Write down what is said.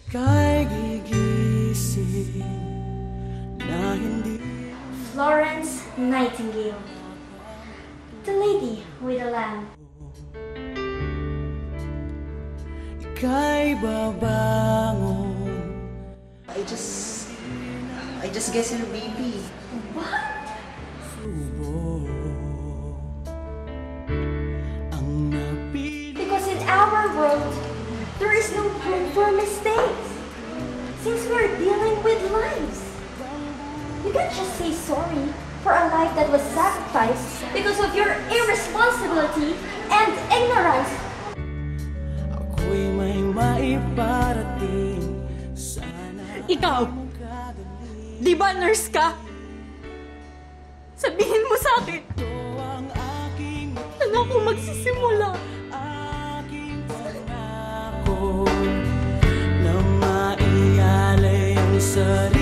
Ika'y gigising na hindi. Florence Nightingale, the lady with a lamp. Ika'y babangon. I just guess you're baby. What? Because in our world, there is no room for mistakes. Since we're dealing with lives, you can't just say sorry for a life that was sacrificed because of your irresponsibility and ignorance. Ako'y may maiparating. Ikaw, di ba nurse ka? Sabihin mo sa akin, saan ako magsisimula? Na maialay ang sarili.